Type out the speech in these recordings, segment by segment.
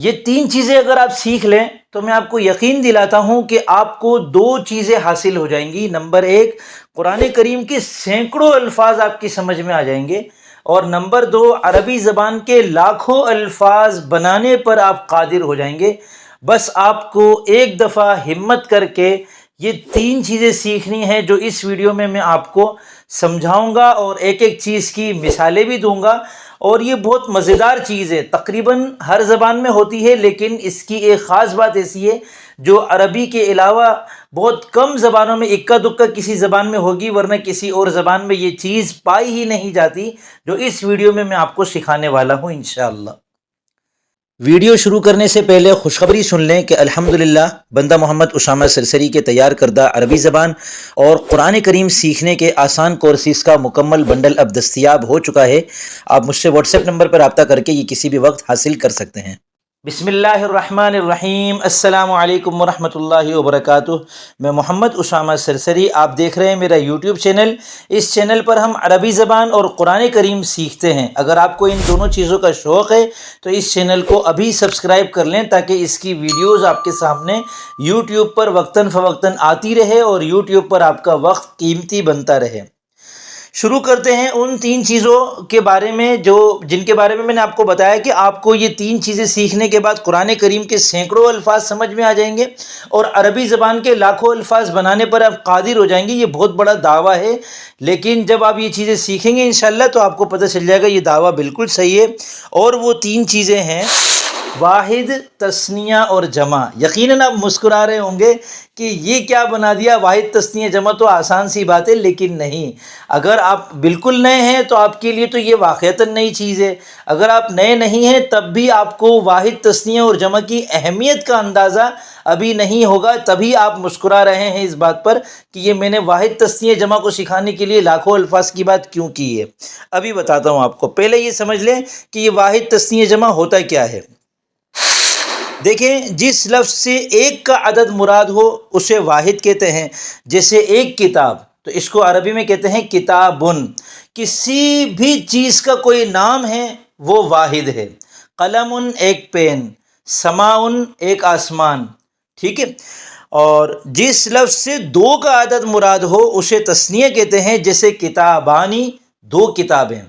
یہ تین چیزیں اگر آپ سیکھ لیں تو میں آپ کو یقین دلاتا ہوں کہ آپ کو دو چیزیں حاصل ہو جائیں گی۔ نمبر ایک، قرآن کریم کے سینکڑوں الفاظ آپ کی سمجھ میں آ جائیں گے، اور نمبر دو، عربی زبان کے لاکھوں الفاظ بنانے پر آپ قادر ہو جائیں گے۔ بس آپ کو ایک دفعہ ہمت کر کے یہ تین چیزیں سیکھنی ہے جو اس ویڈیو میں آپ کو سمجھاؤں گا، اور ایک ایک چیز کی مثالیں بھی دوں گا۔ اور یہ بہت مزیدار چیز ہے، تقریباً ہر زبان میں ہوتی ہے، لیکن اس کی ایک خاص بات ایسی ہے جو عربی کے علاوہ بہت کم زبانوں میں اکا دکا کسی زبان میں ہوگی، ورنہ کسی اور زبان میں یہ چیز پائی ہی نہیں جاتی جو اس ویڈیو میں آپ کو سکھانے والا ہوں انشاءاللہ۔ ویڈیو شروع کرنے سے پہلے خوشخبری سن لیں کہ الحمدللہ بندہ محمد اسامہ سرسری کے تیار کردہ عربی زبان اور قرآن کریم سیکھنے کے آسان کورسز کا مکمل بنڈل اب دستیاب ہو چکا ہے۔ آپ مجھ سے واٹس ایپ نمبر پر رابطہ کر کے یہ کسی بھی وقت حاصل کر سکتے ہیں۔ بسم اللہ الرحمن الرحیم۔ السلام علیکم ورحمۃ اللہ وبرکاتہ۔ میں محمد اسامہ سرسری، آپ دیکھ رہے ہیں میرا یوٹیوب چینل۔ اس چینل پر ہم عربی زبان اور قرآن کریم سیکھتے ہیں۔ اگر آپ کو ان دونوں چیزوں کا شوق ہے تو اس چینل کو ابھی سبسکرائب کر لیں تاکہ اس کی ویڈیوز آپ کے سامنے یوٹیوب پر وقتاً فوقتاً آتی رہے اور یوٹیوب پر آپ کا وقت قیمتی بنتا رہے۔ شروع کرتے ہیں ان تین چیزوں کے بارے میں جن کے بارے میں نے آپ کو بتایا کہ آپ کو یہ تین چیزیں سیکھنے کے بعد قرآن کریم کے سینکڑوں الفاظ سمجھ میں آ جائیں گے اور عربی زبان کے لاکھوں الفاظ بنانے پر آپ قادر ہو جائیں گے۔ یہ بہت بڑا دعویٰ ہے، لیکن جب آپ یہ چیزیں سیکھیں گے انشاءاللہ تو آپ کو پتہ چل جائے گا یہ دعویٰ بالکل صحیح ہے۔ اور وہ تین چیزیں ہیں واحد، تثنیہ اور جمع۔ یقیناً آپ مسکرا رہے ہوں گے کہ یہ کیا بنا دیا، واحد تثنیہ جمع تو آسان سی بات ہے، لیکن نہیں، اگر آپ بالکل نئے ہیں تو آپ کے لیے تو یہ واقعتاً نئی چیز ہے۔ اگر آپ نئے نہیں ہیں تب بھی آپ کو واحد تثنیہ اور جمع کی اہمیت کا اندازہ ابھی نہیں ہوگا، تبھی آپ مسکرا رہے ہیں اس بات پر کہ یہ میں نے واحد تثنیہ جمع کو سکھانے کے لیے لاکھوں الفاظ کی بات کیوں کی ہے۔ ابھی بتاتا ہوں آپ کو، پہلے یہ سمجھ لیں کہ یہ واحد تثنیہ جمع ہوتا کیا ہے۔ دیکھیں، جس لفظ سے ایک کا عدد مراد ہو اسے واحد کہتے ہیں۔ جیسے ایک کتاب، تو اس کو عربی میں کہتے ہیں کتابن۔ کسی بھی چیز کا کوئی نام ہے وہ واحد ہے۔ قلم ایک پین، سماء ایک آسمان، ٹھیک ہے۔ اور جس لفظ سے دو کا عدد مراد ہو اسے تثنیہ کہتے ہیں، جیسے کتابانی، دو کتابیں۔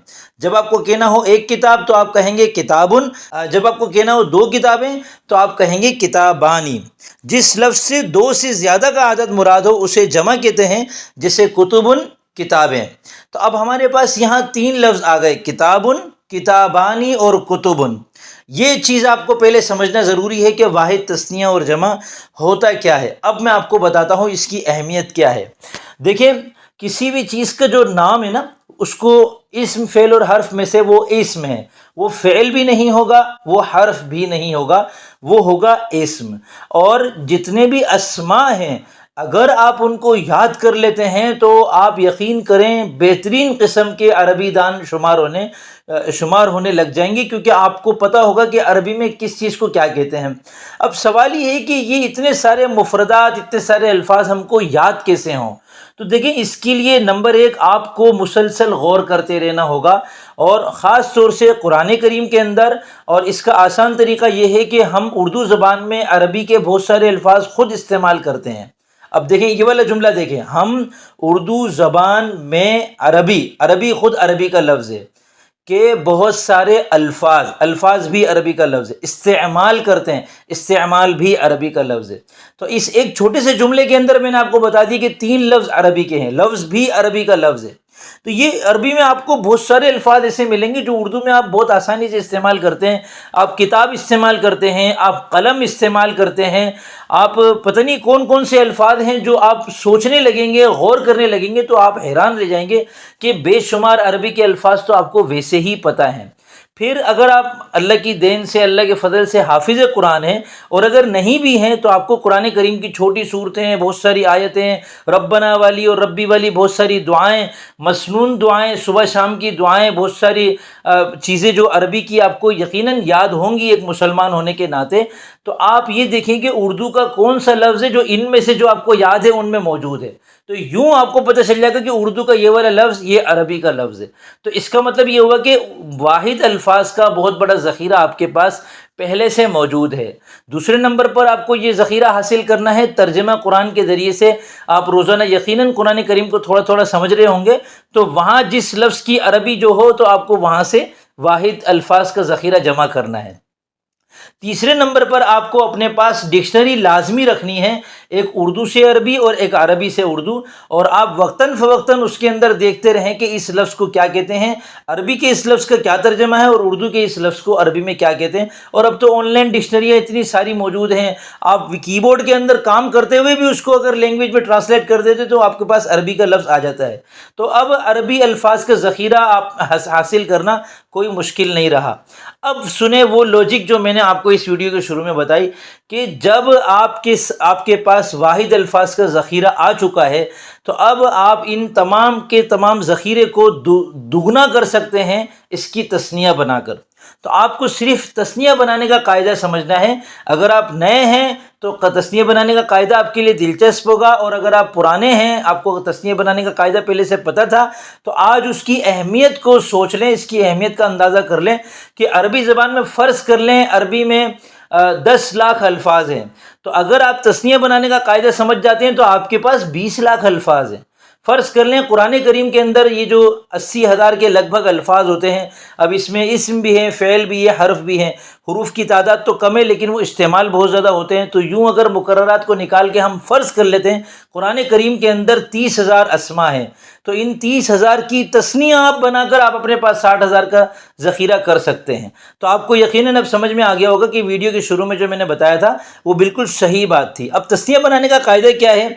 جب آپ کو کہنا ہو ایک کتاب تو آپ کہیں گے کتابن، جب آپ کو کہنا ہو دو کتابیں تو آپ کہیں گے کتابانی۔ جس لفظ سے دو سے زیادہ کا عدد مراد ہو اسے جمع کہتے ہیں، جیسے کتبن، کتابیں۔ تو اب ہمارے پاس یہاں تین لفظ آ گئے، کتابن، کتابانی اور کتبن۔ یہ چیز آپ کو پہلے سمجھنا ضروری ہے کہ واحد تثنیہ اور جمع ہوتا کیا ہے۔ اب میں آپ کو بتاتا ہوں اس کی اہمیت کیا ہے۔ دیکھیں، کسی بھی چیز کا جو نام ہے نا، اس کو اسم، فعل اور حرف میں سے وہ اسم ہے، وہ فعل بھی نہیں ہوگا، وہ حرف بھی نہیں ہوگا، وہ ہوگا اسم۔ اور جتنے بھی اسماء ہیں اگر آپ ان کو یاد کر لیتے ہیں تو آپ یقین کریں بہترین قسم کے عربی دان شمار ہونے لگ جائیں گے، کیونکہ آپ کو پتہ ہوگا کہ عربی میں کس چیز کو کیا کہتے ہیں۔ اب سوال یہ ہے کہ یہ اتنے سارے مفردات، اتنے سارے الفاظ ہم کو یاد کیسے ہوں؟ تو دیکھیں، اس کے لیے نمبر ایک، آپ کو مسلسل غور کرتے رہنا ہوگا، اور خاص طور سے قرآن کریم کے اندر۔ اور اس کا آسان طریقہ یہ ہے کہ ہم اردو زبان میں عربی کے بہت سارے الفاظ خود استعمال کرتے ہیں۔ اب دیکھیں یہ والا جملہ دیکھیں، ہم اردو زبان میں عربی خود عربی کا لفظ ہے کہ بہت سارے الفاظ بھی عربی کا لفظ ہے، استعمال کرتے ہیں، استعمال بھی عربی کا لفظ ہے۔ تو اس ایک چھوٹے سے جملے کے اندر میں نے آپ کو بتا دی کہ تین لفظ عربی کے ہیں، لفظ بھی عربی کا لفظ ہے۔ تو یہ عربی میں آپ کو بہت سارے الفاظ ایسے ملیں گے جو اردو میں آپ بہت آسانی سے استعمال کرتے ہیں۔ آپ کتاب استعمال کرتے ہیں، آپ قلم استعمال کرتے ہیں، آپ پتہ نہیں کون کون سے الفاظ ہیں جو آپ سوچنے لگیں گے، غور کرنے لگیں گے تو آپ حیران رہ جائیں گے کہ بے شمار عربی کے الفاظ تو آپ کو ویسے ہی پتہ ہیں۔ پھر اگر آپ اللہ کی دین سے، اللہ کے فضل سے حافظ قرآن ہیں، اور اگر نہیں بھی ہیں تو آپ کو قرآن کریم کی چھوٹی صورتیں، بہت ساری آیتیں، ربنا والی اور ربی والی بہت ساری دعائیں، مسنون دعائیں، صبح شام کی دعائیں، بہت ساری چیزیں جو عربی کی آپ کو یقیناً یاد ہوں گی ایک مسلمان ہونے کے ناطے۔ تو آپ یہ دیکھیں کہ اردو کا کون سا لفظ ہے جو ان میں سے جو آپ کو یاد ہے ان میں موجود ہے، تو یوں آپ کو پتہ چل جائے گا کہ اردو کا یہ والا لفظ یہ عربی کا لفظ ہے۔ تو اس کا مطلب یہ ہوا کہ واحد الفاظ کا بہت بڑا ذخیرہ آپ کے پاس پہلے سے موجود ہے۔ دوسرے نمبر پر آپ کو یہ ذخیرہ حاصل کرنا ہے ترجمہ قرآن کے ذریعے سے۔ آپ روزانہ یقیناً قرآن کریم کو تھوڑا تھوڑا سمجھ رہے ہوں گے، تو وہاں جس لفظ کی عربی جو ہو تو آپ کو وہاں سے واحد الفاظ کا ذخیرہ جمع کرنا ہے۔ تیسرے نمبر پر آپ کو اپنے پاس ڈکشنری لازمی رکھنی ہے، ایک اردو سے عربی اور ایک عربی سے اردو، اور آپ وقتاً فوقتاً اس کے اندر دیکھتے رہیں کہ اس لفظ کو کیا کہتے ہیں، عربی کے اس لفظ کا کیا ترجمہ ہے اور اردو کے اس لفظ کو عربی میں کیا کہتے ہیں۔ اور اب تو آن لائن ڈکشنریاں اتنی ساری موجود ہیں، آپ کی بورڈ کے اندر کام کرتے ہوئے بھی اس کو اگر لینگویج میں ٹرانسلیٹ کر دیتے تو آپ کے پاس عربی کا لفظ آ جاتا ہے۔ تو اب عربی الفاظ کا ذخیرہ آپ حاصل کرنا کوئی مشکل نہیں رہا۔ اب سنیں وہ لوجک جو میں نے آپ کو اس ویڈیو کے شروع میں بتائی کہ جب آپ کے پاس واحد الفاظ کا ذخیرہ آ چکا ہے تو اب آپ ان تمام کے تمام ذخیرے کو دگنا کر سکتے ہیں اس کی تثنیہ بنا کر۔ تو آپ کو صرف تثنیہ بنانے کا قاعدہ سمجھنا ہے۔ اگر آپ نئے ہیں تو تثنیہ بنانے کا قاعدہ آپ کے لیے دلچسپ ہوگا، اور اگر آپ پرانے ہیں، آپ کو تثنیہ بنانے کا قاعدہ پہلے سے پتہ تھا، تو آج اس کی اہمیت کو سوچ لیں، اس کی اہمیت کا اندازہ کر لیں کہ عربی زبان میں فرض کر لیں عربی میں 10 لاکھ الفاظ ہیں، تو اگر آپ تثنیہ بنانے کا قاعدہ سمجھ جاتے ہیں تو آپ کے پاس 20 لاکھ الفاظ ہیں۔ فرض کر لیں قرآن کریم کے اندر یہ جو 80,000 کے لگ بھگ الفاظ ہوتے ہیں، اب اس میں اسم بھی ہے، فعل بھی ہے، حرف بھی ہیں، حروف کی تعداد تو کم ہے لیکن وہ استعمال بہت زیادہ ہوتے ہیں، تو یوں اگر مقررات کو نکال کے ہم فرض کر لیتے ہیں قرآن کریم کے اندر 30,000 اسماء ہیں، تو ان 30,000 کی تثنیہ آپ بنا کر آپ اپنے پاس 60,000 کا ذخیرہ کر سکتے ہیں۔ تو آپ کو یقیناً اب سمجھ میں آ گیا ہوگا کہ ویڈیو کے شروع میں جو میں نے بتایا تھا وہ بالکل صحیح بات تھی۔ اب تثنیہ بنانے کا قاعدہ کیا ہے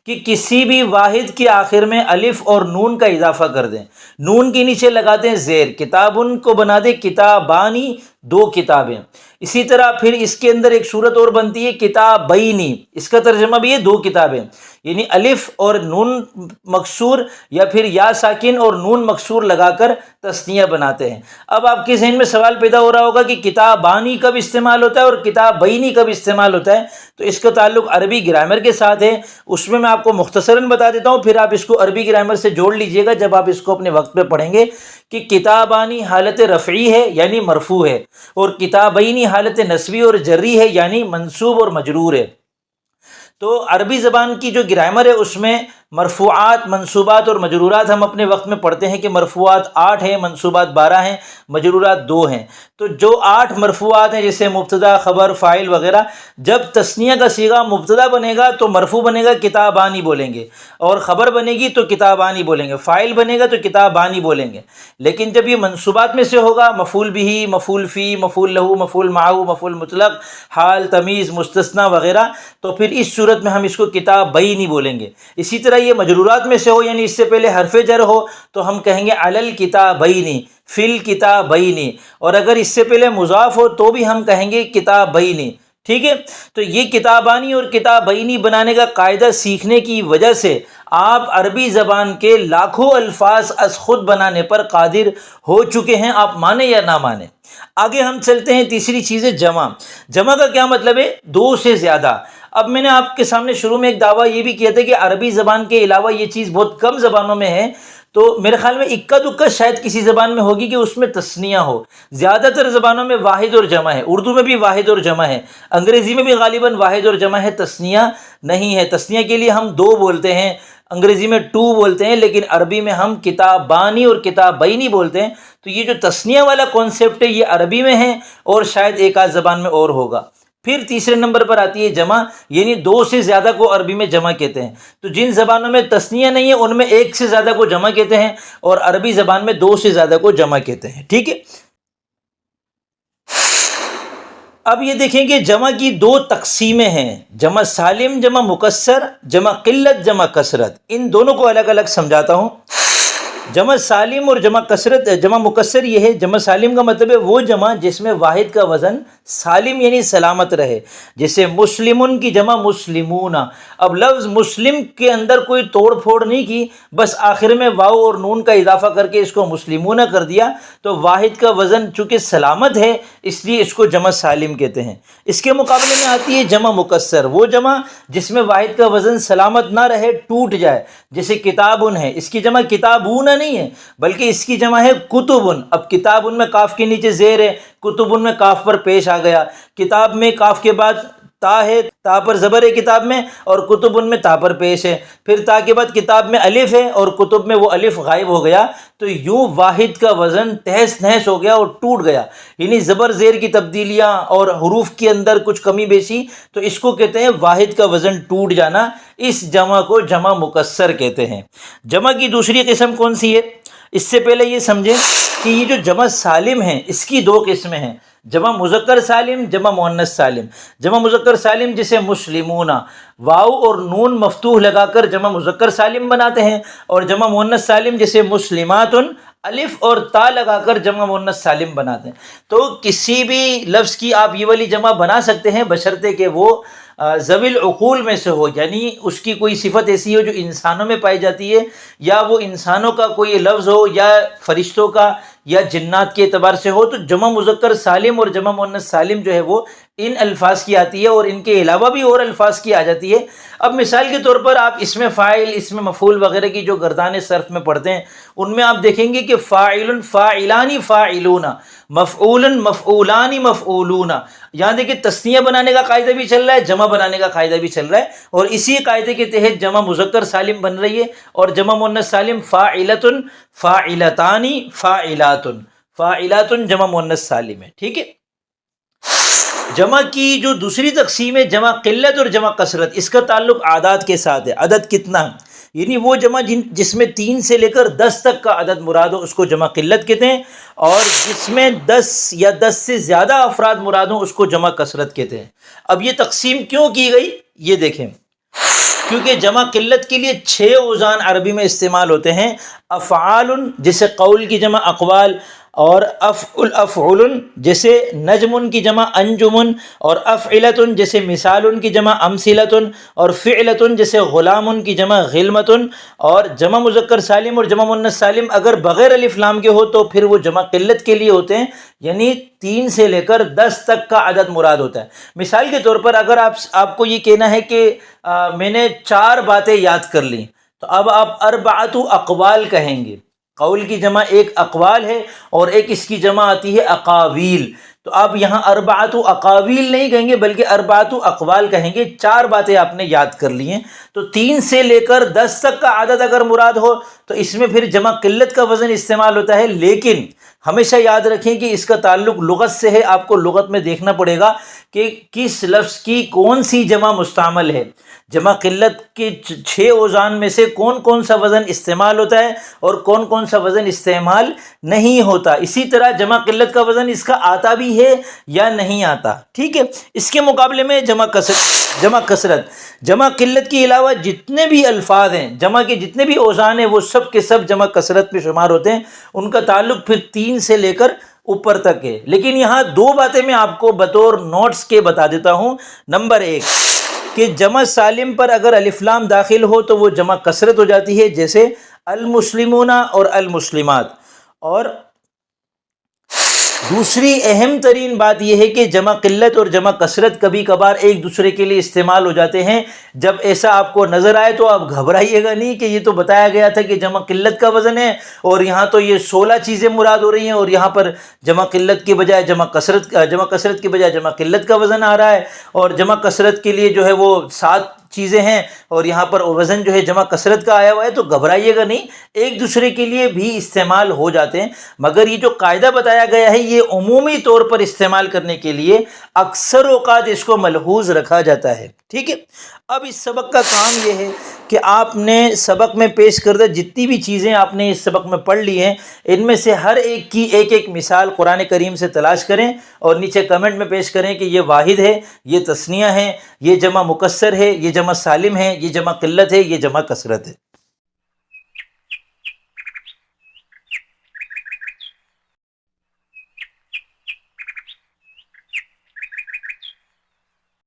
کہ کسی بھی واحد کے آخر میں الف اور نون کا اضافہ کر دیں، نون کے نیچے لگا دیں زیر، کتابن کو بنا دیں کتابانی، 2 کتابیں۔ اسی طرح پھر اس کے اندر ایک صورت اور بنتی ہے کتابینی، اس کا ترجمہ بھی ہے 2 کتابیں، یعنی الف اور نون مکسور یا پھر یا ساکن اور نون مکسور لگا کر تثنیہ بناتے ہیں۔ اب آپ کے ذہن میں سوال پیدا ہو رہا ہوگا کہ کتابانی کب استعمال ہوتا ہے اور کتابینی کب استعمال ہوتا ہے، تو اس کا تعلق عربی گرامر کے ساتھ ہے، اس میں آپ کو مختصراً بتا دیتا ہوں، پھر آپ اس کو عربی گرامر سے جوڑ لیجئے گا جب آپ اس کو اپنے وقت پہ پڑھیں گے کہ کتابانی حالت رفعی ہے یعنی مرفوع ہے، اور کتابینی حالت نصبی اور جری ہے یعنی منصوب اور مجرور ہے۔ تو عربی زبان کی جو گرامر ہے اس میں مرفوعات، منصوبات اور مجرورات ہم اپنے وقت میں پڑھتے ہیں کہ مرفوعات 8 ہیں، منصوبات 12 ہیں، مجرورات 2 ہیں۔ تو جو 8 مرفوعات ہیں جیسے مبتدا، خبر، فاعل وغیرہ، جب تثنیہ کا صیغہ مبتدا بنے گا تو مرفوع بنے گا کتابانی بولیں گے، اور خبر بنے گی تو کتابانی بولیں گے، فاعل بنے گا تو کتابانی بولیں گے۔ لیکن جب یہ منصوبات میں سے ہوگا مفعول بھی، مفعول فی، مفعول لہو، مفعول معہو، مفعول مطلق، حال، تمیز، مستثنی وغیرہ، تو پھر اس صورت میں ہم اس کو کتابینی بولیں گے۔ اسی طرح یہ مجرورات میں سے ہو یعنی اس سے پہلے حرف جر ہو تو ہم کہیں گے علی الکتابین، فی الکتابین، اور اگر اس سے پہلے مضاف ہو تو بھی ہم کہیں گے کتابین۔ ٹھیک ہے، تو یہ کتابانی اور کتابینی بنانے کا قاعدہ سیکھنے کی وجہ سے آپ عربی زبان کے لاکھوں الفاظ از خود بنانے پر قادر ہو چکے ہیں، آپ مانیں یا نہ مانیں۔ آگے ہم چلتے ہیں، تیسری چیز ہے جمع۔ جمع کا کیا مطلب ہے؟ 2 سے زیادہ۔ اب میں نے آپ کے سامنے شروع میں ایک دعویٰ یہ بھی کیا تھا کہ عربی زبان کے علاوہ یہ چیز بہت کم زبانوں میں ہے، تو میرے خیال میں اکا دکا شاید کسی زبان میں ہوگی کہ اس میں تثنیہ ہو، زیادہ تر زبانوں میں واحد اور جمع ہے، اردو میں بھی واحد اور جمع ہے، انگریزی میں بھی غالباً واحد اور جمع ہے، تثنیہ نہیں ہے۔ تثنیہ کے لیے ہم 2 بولتے ہیں، انگریزی میں 2 بولتے ہیں، لیکن عربی میں ہم کتابانی اور کتابینی بولتے ہیں۔ تو یہ جو تثنیہ والا کانسیپٹ ہے یہ عربی میں ہے اور شاید ایک آدھ زبان میں اور ہوگا۔ پھر تیسرے نمبر پر آتی ہے جمع، یعنی 2 سے زیادہ کو عربی میں جمع کہتے ہیں۔ تو جن زبانوں میں تثنیہ نہیں ہے ان میں 1 سے زیادہ کو جمع کہتے ہیں، اور عربی زبان میں 2 سے زیادہ کو جمع کہتے ہیں۔ ٹھیک ہے، اب یہ دیکھیں کہ جمع کی 2 تقسیمیں ہیں، جمع سالم، جمع مکسر، جمع قلت، جمع کثرت۔ ان دونوں کو الگ الگ سمجھاتا ہوں۔ جمع سالم اور جمع کثرت، جمع مکسر یہ ہے، جمع سالم کا مطلب ہے وہ جمع جس میں واحد کا وزن سالم یعنی سلامت رہے، جیسے مسلمن کی جمع مسلمون۔ اب لفظ مسلم کے اندر کوئی توڑ پھوڑ نہیں کی، بس آخر میں واو اور نون کا اضافہ کر کے اس کو مسلمون کر دیا، تو واحد کا وزن چونکہ سلامت ہے اس لیے اس کو جمع سالم کہتے ہیں۔ اس کے مقابلے میں آتی ہے جمع مکسر، وہ جمع جس میں واحد کا وزن سلامت نہ رہے، ٹوٹ جائے، جیسے کتابن ہے، اس کی جمع کتابون نہیں ہے، بلکہ اس کی جمع ہے کتبن۔ اب کتابن میں کاف کے نیچے زیر ہے، کتبن میں کاف پر پیش آ گیا، کتاب میں کاف کے بعد تا ہے، تا پر زبر ہے کتاب میں، اور کتبن میں تا پر پیش ہے، پھر تا کے بعد کتاب میں الف ہے اور کتب میں وہ الف غائب ہو گیا، تو یوں واحد کا وزن تہس نہس ہو گیا اور ٹوٹ گیا، یعنی زبر زیر کی تبدیلیاں اور حروف کے اندر کچھ کمی بیشی، تو اس کو کہتے ہیں واحد کا وزن ٹوٹ جانا، اس جمع کو جمع مکسر کہتے ہیں۔ جمع کی دوسری قسم کون سی ہے؟ اس سے پہلے یہ سمجھیں کہ یہ جو جمع سالم ہے اس کی دو قسمیں ہیں، جمع مذکر سالم، جمع مؤنث سالم۔ جمع مذکر سالم جسے مسلمون واو اور نون مفتوح لگا کر جمع مذکر سالم بناتے ہیں، اور جمع مؤنث سالم جسے مسلمات الف اور تا لگا کر جمع مؤنث سالم بناتے ہیں۔ تو کسی بھی لفظ کی آپ یہ والی جمع بنا سکتے ہیں بشرطے کہ وہ ذوی العقول میں سے ہو، یعنی اس کی کوئی صفت ایسی ہو جو انسانوں میں پائی جاتی ہے، یا وہ انسانوں کا کوئی لفظ ہو یا فرشتوں کا یا جنات کے اعتبار سے ہو، تو جمع مذکر سالم اور جمع مؤنث سالم جو ہے وہ ان الفاظ کی آتی ہے، اور ان کے علاوہ بھی اور الفاظ کی آ جاتی ہے۔ اب مثال کے طور پر آپ اسم فاعل، اسم مفعول وغیرہ کی جو گردان صرف میں پڑھتے ہیں، ان میں آپ دیکھیں گے کہ فاعل فاعلان فاعلون، مفعول مفعولان مفعولون، یہاں دیکھیں تثنیہ بنانے کا قاعدہ بھی چل رہا ہے، جمع بنانے کا قاعدہ بھی چل رہا ہے، اور اسی قاعدے کے تحت جمع مذکر سالم بن رہی ہے، اور جمع مؤنث سالم فاعلۃ فاعلتان فاعلات، فاعلات جمع مؤنث سالم ہے، ٹھیک ہے۔ جمع کی جو دوسری تقسیم ہے جمع قلت اور جمع کثرت، اس کا تعلق اعداد کے ساتھ ہے، عدد کتنا، یعنی وہ جمع جس میں 3 سے لے کر 10 تک کا عدد مراد ہو اس کو جمع قلت کہتے ہیں، اور جس میں 10 یا 10 سے زیادہ افراد مراد ہوں اس کو جمع کثرت کہتے ہیں۔ اب یہ تقسیم کیوں کی گئی یہ دیکھیں، کیونکہ جمع قلت کے لیے 6 اوزان عربی میں استعمال ہوتے ہیں، افعال جیسے قول کی جمع اقوال، اور افعل جیسے نجم کی جمع انجمن، اور افعلۃ جیسے مثال کی جمع امثلۃ، اور فعلۃ جیسے غلام کی جمع غلمۃ۔ اور جمع مذکر سالم اور جمع مؤنث سالم اگر بغیر الف لام کے ہو تو پھر وہ جمع قلت کے لیے ہوتے ہیں، یعنی 3 سے لے کر 10 تک کا عدد مراد ہوتا ہے۔ مثال کے طور پر اگر آپ کو یہ کہنا ہے کہ میں نے 4 باتیں یاد کر لیں، تو اب آپ اربعۃ اقوال کہیں گے، قول کی جمع ایک اقوال ہے اور ایک اس کی جمع آتی ہے اقاویل، تو آپ یہاں اربعۃ اقاویل نہیں کہیں گے بلکہ اربعۃ اقوال کہیں گے، 4 باتیں آپ نے یاد کر لی ہیں۔ تو 3 سے لے کر 10 تک کا عدد اگر مراد ہو تو اس میں پھر جمع قلت کا وزن استعمال ہوتا ہے، لیکن ہمیشہ یاد رکھیں کہ اس کا تعلق لغت سے ہے، آپ کو لغت میں دیکھنا پڑے گا کہ کس لفظ کی کون سی جمع مستعمل ہے، جمع قلت کے 6 اوزان میں سے کون کون سا وزن استعمال ہوتا ہے اور کون کون سا وزن استعمال نہیں ہوتا، اسی طرح جمع قلت کا وزن اس کا آتا بھی ہے یا نہیں آتا، ٹھیک ہے۔ اس کے مقابلے میں جمع کثرت، جمع قلت کے علاوہ جتنے بھی الفاظ ہیں، جمع کے جتنے بھی اوزان ہیں وہ سب کے سب جمع کثرت میں شمار ہوتے ہیں، ان کا تعلق پھر 3 سے لے کر اوپر تک ہے۔ لیکن یہاں 2 باتیں میں آپ کو بطور نوٹس کے بتا دیتا ہوں۔ نمبر 1 کہ جمع سالم پر اگر الف لام داخل ہو تو وہ جمع کثرت ہو جاتی ہے، جیسے المسلمون اور المسلمات۔ اور دوسری اہم ترین بات یہ ہے کہ جمع قلت اور جمع کثرت کبھی کبھار ایک دوسرے کے لیے استعمال ہو جاتے ہیں، جب ایسا آپ کو نظر آئے تو آپ گھبرائیے گا نہیں کہ یہ تو بتایا گیا تھا کہ جمع قلت کا وزن ہے اور یہاں تو یہ 16 چیزیں مراد ہو رہی ہیں، اور یہاں پر جمع قلت کی بجائے جمع کثرت کی بجائے جمع قلت کا وزن آ رہا ہے، اور جمع کثرت کے لیے جو ہے وہ 7 چیزیں ہیں اور یہاں پر وزن جو ہے جمع کثرت کا آیا ہوا ہے، تو گھبرائیے گا نہیں، ایک دوسرے کے لیے بھی استعمال ہو جاتے ہیں، مگر یہ جو قاعدہ بتایا گیا ہے یہ عمومی طور پر استعمال کرنے کے لیے اکثر اوقات اس کو ملحوظ رکھا جاتا ہے، ٹھیک ہے۔ اب اس سبق کا کام یہ ہے کہ آپ نے سبق میں پیش کردہ جتنی بھی چیزیں آپ نے اس سبق میں پڑھ لی ہیں، ان میں سے ہر ایک کی ایک مثال قرآن کریم سے تلاش کریں اور نیچے کمنٹ میں پیش کریں کہ یہ واحد ہے، یہ تثنیہ ہے، یہ جمع مکسر ہے، یہ جمع سالم ہے، یہ جمع قلت ہے، یہ جمع کثرت ہے۔